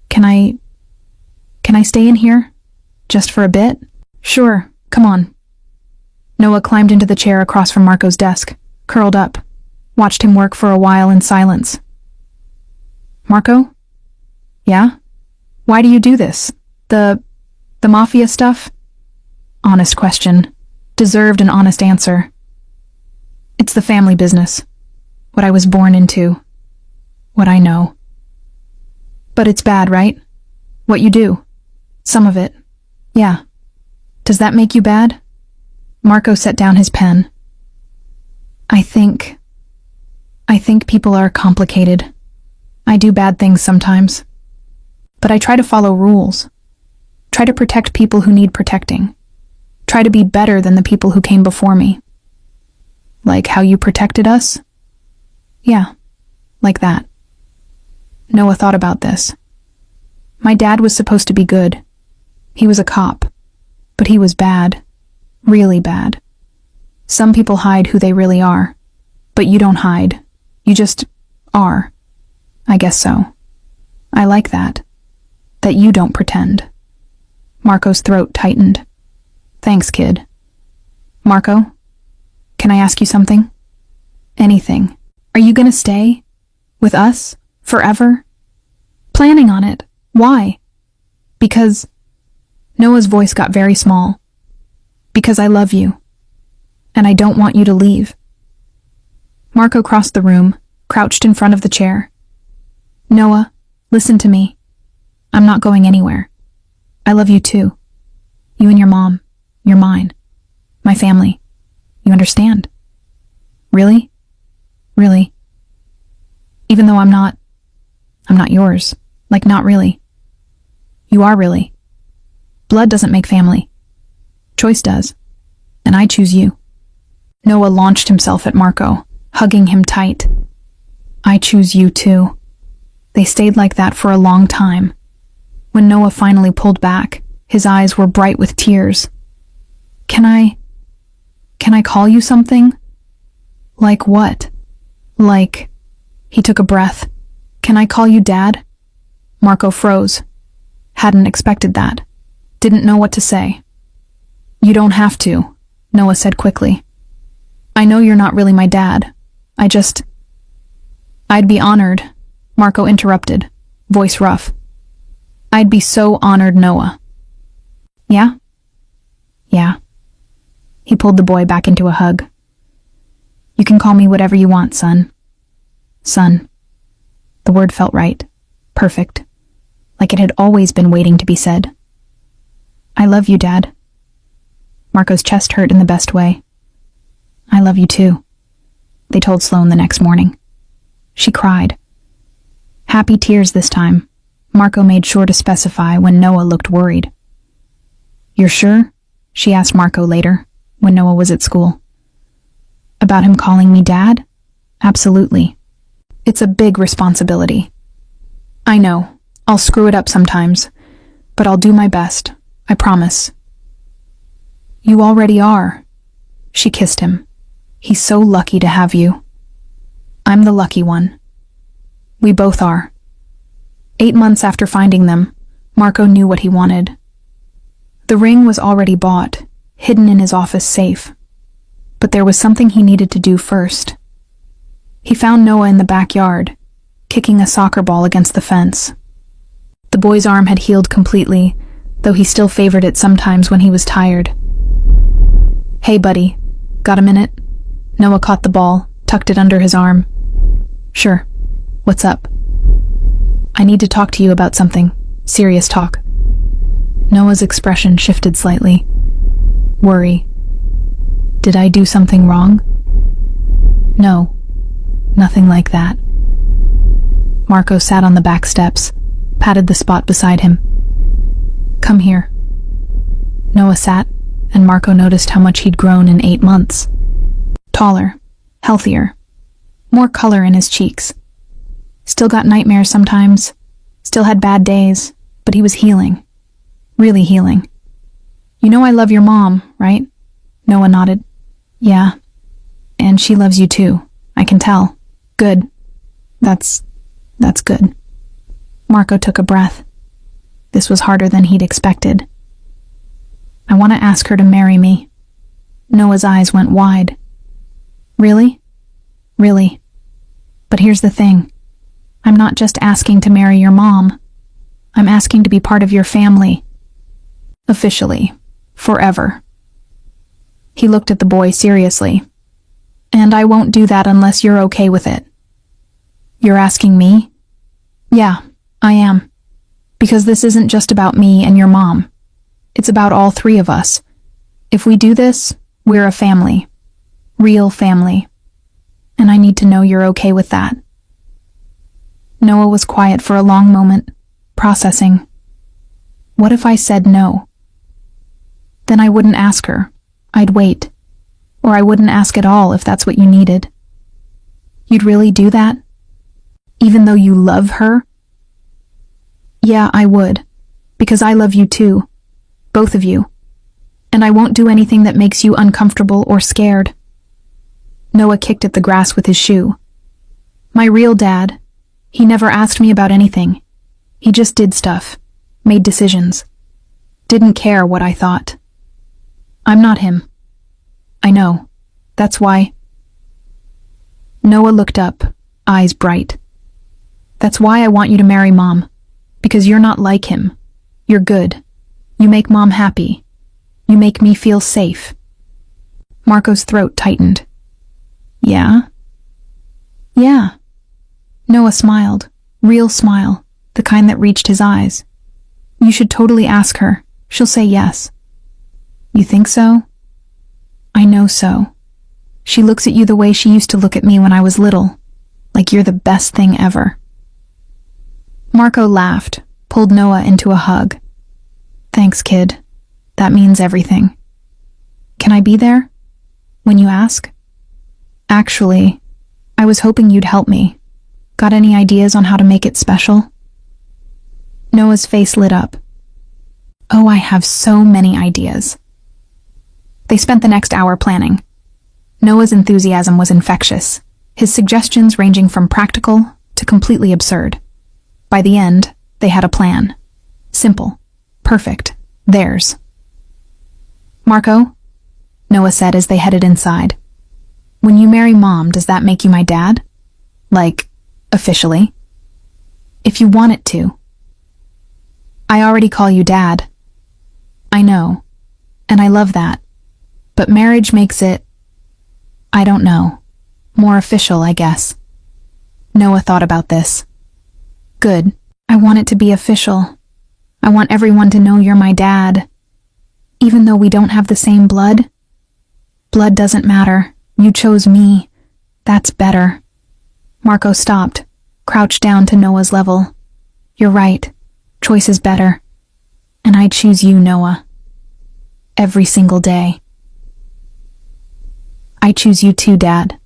Can I stay in here? Just for a bit?" "Sure, come on." Noah climbed into the chair across from Marco's desk, curled up, watched him work for a while in silence. "Marco? Yeah? Why do you do this? The Mafia stuff?" Honest question. Deserved an honest answer. "It's the family business. What I was born into. What I know." "But it's bad, right? What you do? Some of it. Yeah. Does that make you bad?" Marco set down his pen. I think people are complicated. I do bad things sometimes. But I try to follow rules. Try to protect people who need protecting. Try to be better than the people who came before me. Like how you protected us? Yeah, like that. Noah thought about this. My dad was supposed to be good. He was a cop. But he was bad. Really bad. Some people hide who they really are. But you don't hide. You just are. I guess so. I like that. That you don't pretend. Marco's throat tightened. Thanks, kid. Marco, can I ask you something? Anything. Are you gonna stay? With us? Forever? Planning on it. Why? Because... Noah's voice got very small. Because I love you. And I don't want you to leave. Marco crossed the room, crouched in front of the chair. Noah, listen to me. I'm not going anywhere. I love you too. You and your mom. You're mine. My family. You understand? Really? Really? Even though I'm not yours. Like, not really. You are really. Blood doesn't make family. Choice does. And I choose you. Noah launched himself at Marco, hugging him tight. I choose you too. They stayed like that for a long time. When Noah finally pulled back, his eyes were bright with tears. Can I call you something? Like what? Like... He took a breath. Can I call you Dad? Marco froze. Hadn't expected that. Didn't know what to say. You don't have to, Noah said quickly. I know you're not really my dad. I'd be honored, Marco interrupted, voice rough. I'd be so honored, Noah. Yeah? Yeah. He pulled the boy back into a hug. You can call me whatever you want, son. Son. The word felt right. Perfect. Like it had always been waiting to be said. I love you, Dad. Marco's chest hurt in the best way. I love you too, they told Sloane the next morning. She cried. Happy tears this time. Marco made sure to specify when Noah looked worried. You're sure? She asked Marco later, when Noah was at school. About him calling me Dad? Absolutely. It's a big responsibility. I know, I'll screw it up sometimes, but I'll do my best, I promise. You already are. She kissed him. He's so lucky to have you. I'm the lucky one. We both are. 8 months after finding them, Marco knew what he wanted. The ring was already bought, hidden in his office safe. But there was something he needed to do first. He found Noah in the backyard, kicking a soccer ball against the fence. The boy's arm had healed completely, though he still favored it sometimes when he was tired. Hey, buddy. Got a minute? Noah caught the ball, tucked it under his arm. Sure. What's up? I need to talk to you about something. Serious talk. Noah's expression shifted slightly. Worry. Did I do something wrong? No. Nothing like that. Marco sat on the back steps, patted the spot beside him. Come here. Noah sat, and Marco noticed how much he'd grown in 8 months. Taller, healthier, more color in his cheeks. Still got nightmares sometimes, still had bad days, but he was healing. Really healing. You know I love your mom, right? Noah nodded. Yeah. And she loves you too. I can tell. Good. That's good. Marco took a breath. This was harder than he'd expected. I want to ask her to marry me. Noah's eyes went wide. Really? Really. But here's the thing. I'm not just asking to marry your mom. I'm asking to be part of your family. Officially. Forever. He looked at the boy seriously. And I won't do that unless you're okay with it. You're asking me? Yeah, I am. Because this isn't just about me and your mom. It's about all 3 of us. If we do this, we're a family. Real family. And I need to know you're okay with that. Noah was quiet for a long moment, processing. What if I said no? Then I wouldn't ask her. I'd wait. Or I wouldn't ask at all if that's what you needed. You'd really do that? Even though you love her? Yeah, I would. Because I love you too. Both of you. And I won't do anything that makes you uncomfortable or scared. Noah kicked at the grass with his shoe. My real dad, he never asked me about anything. He just did stuff. Made decisions. Didn't care what I thought. I'm not him. I know. That's why. Noah looked up, eyes bright. That's why I want you to marry Mom. Because you're not like him. You're good. You make Mom happy. You make me feel safe. Marco's throat tightened. Yeah? Yeah. Noah smiled. Real smile. The kind that reached his eyes. You should totally ask her. She'll say yes. You think so? I know so. She looks at you the way she used to look at me when I was little. Like you're the best thing ever. Marco laughed, pulled Noah into a hug. Thanks, kid. That means everything. Can I be there? When you ask? Actually, I was hoping you'd help me. Got any ideas on how to make it special? Noah's face lit up. Oh, I have so many ideas. They spent the next hour planning. Noah's enthusiasm was infectious, his suggestions ranging from practical to completely absurd. By the end, they had a plan. Simple. Perfect. Theirs. Marco, Noah said as they headed inside. When you marry Mom, does that make you my dad? Like, officially? If you want it to. I already call you Dad. I know. And I love that. But marriage makes it, I don't know, more official, I guess. Noah thought about this. Good. I want it to be official. I want everyone to know you're my dad. Even though we don't have the same blood. Blood doesn't matter. You chose me. That's better. Marco stopped, crouched down to Noah's level. You're right. Choice is better. And I choose you, Noah. Every single day. I choose you too, Dad.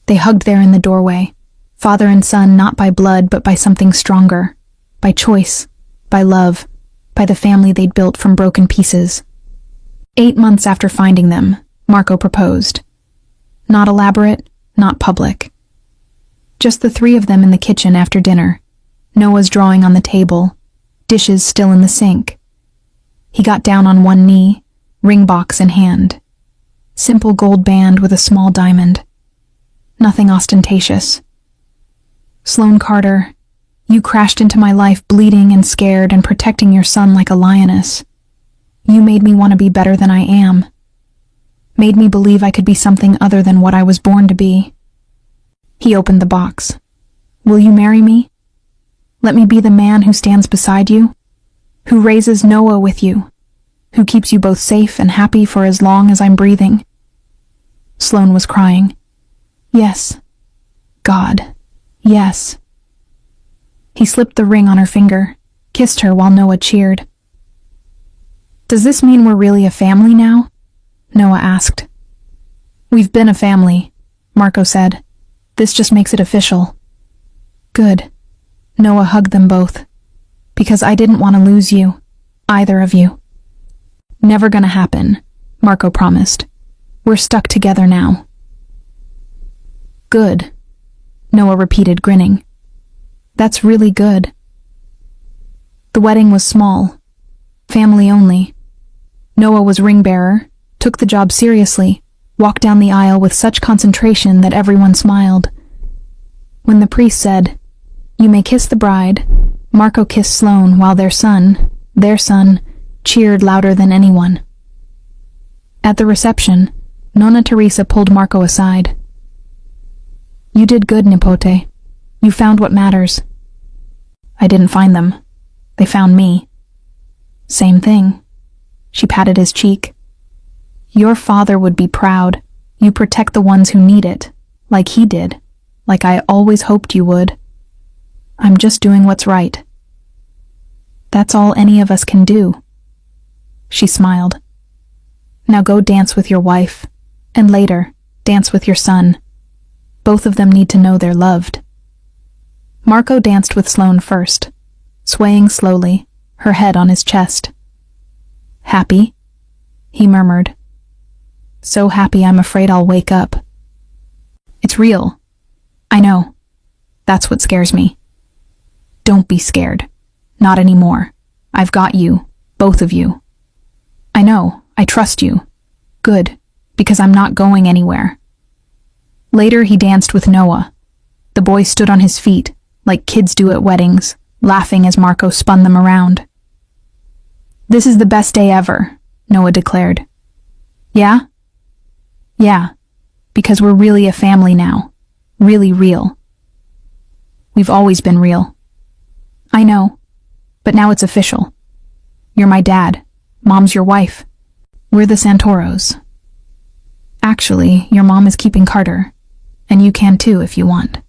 They hugged there in the doorway, father and son not by blood but by something stronger, by choice, by love, by the family they'd built from broken pieces. 8 months after finding them, Marco proposed. Not elaborate, not public. Just the 3 of them in the kitchen after dinner, Noah's drawing on the table, dishes still in the sink. He got down on one knee, ring box in hand. Simple gold band with a small diamond. Nothing ostentatious. Sloane Carter, you crashed into my life bleeding and scared and protecting your son like a lioness. You made me want to be better than I am. Made me believe I could be something other than what I was born to be. He opened the box. Will you marry me? Let me be the man who stands beside you, who raises Noah with you, who keeps you both safe and happy for as long as I'm breathing. Sloane was crying. Yes. God. Yes. He slipped the ring on her finger, kissed her while Noah cheered. "Does this mean we're really a family now?" Noah asked. "We've been a family," Marco said. "This just makes it official." "Good." Noah hugged them both. "Because I didn't want to lose you. Either of you." "Never gonna happen," Marco promised. "We're stuck together now." "Good," Noah repeated, grinning. "That's really good." The wedding was small, family only. Noah was ring bearer, took the job seriously, walked down the aisle with such concentration that everyone smiled. When the priest said, "You may kiss the bride," Marco kissed Sloane while their son, cheered louder than anyone. At the reception, Nonna Teresa pulled Marco aside. "You did good, Nipote. You found what matters." "I didn't find them. They found me." "Same thing." She patted his cheek. "Your father would be proud. You protect the ones who need it, like he did, like I always hoped you would. I'm just doing what's right. That's all any of us can do." She smiled. "Now go dance with your wife, and later, dance with your son. Both of them need to know they're loved." Marco danced with Sloane first, swaying slowly, her head on his chest. "Happy?" he murmured. "So happy I'm afraid I'll wake up." "It's real. I know. That's what scares me." "Don't be scared. Not anymore. I've got you, both of you." "I know. I trust you." "Good, because I'm not going anywhere." Later he danced with Noah. The boy stood on his feet, like kids do at weddings, laughing as Marco spun them around. "This is the best day ever," Noah declared. "Yeah?" "Yeah, because we're really a family now. Really real." "We've always been real." "I know, but now it's official. You're my dad. Mom's your wife. We're the Santoros. Actually, your mom is keeping Carter, and you can too if you want."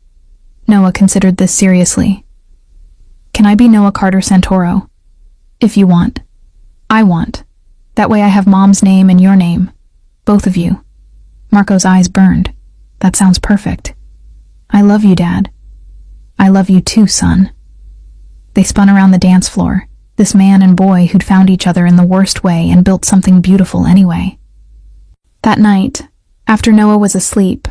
Noah considered this seriously. "Can I be Noah Carter Santoro?" "If you want." "I want. That way I have Mom's name and your name. Both of you." Marco's eyes burned. "That sounds perfect." "I love you, Dad." "I love you too, son." They spun around the dance floor, this man and boy who'd found each other in the worst way and built something beautiful anyway. That night, after Noah was asleep,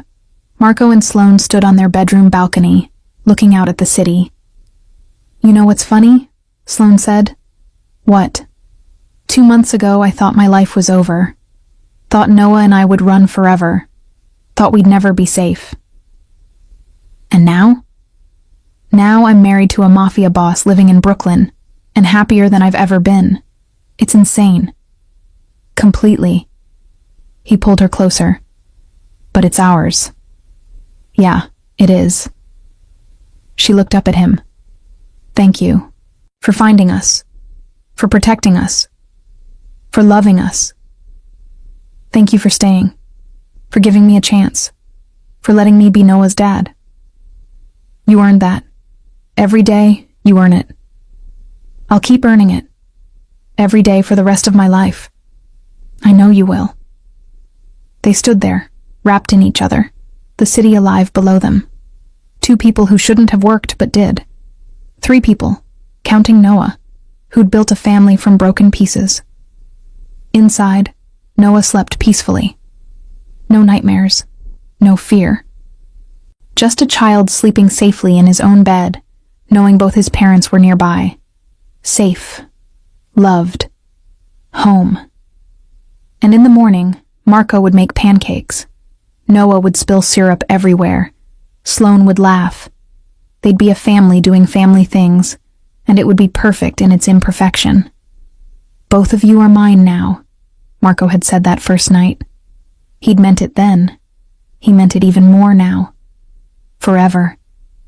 Marco and Sloane stood on their bedroom balcony, looking out at the city. "You know what's funny?" Sloane said. "What?" "2 months ago I thought my life was over. Thought Noah and I would run forever. Thought we'd never be safe. And now? Now I'm married to a Mafia boss living in Brooklyn, and happier than I've ever been. It's insane. Completely." He pulled her closer. "But it's ours." "Yeah, it is." She looked up at him. "Thank you. For finding us. For protecting us. For loving us. Thank you for staying. For giving me a chance. For letting me be Noah's dad. You earned that. Every day, you earn it. I'll keep earning it. Every day for the rest of my life. I know you will." They stood there, wrapped in each other, the city alive below them. 2 people who shouldn't have worked but did. 3 people, counting Noah, who'd built a family from broken pieces. Inside, Noah slept peacefully. No nightmares, no fear. Just a child sleeping safely in his own bed, knowing both his parents were nearby. Safe. Loved. Home. And in the morning, Marco would make pancakes. Noah would spill syrup everywhere. Sloane would laugh. They'd be a family doing family things, and it would be perfect in its imperfection. "Both of you are mine now," Marco had said that first night. He'd meant it then. He meant it even more now. Forever.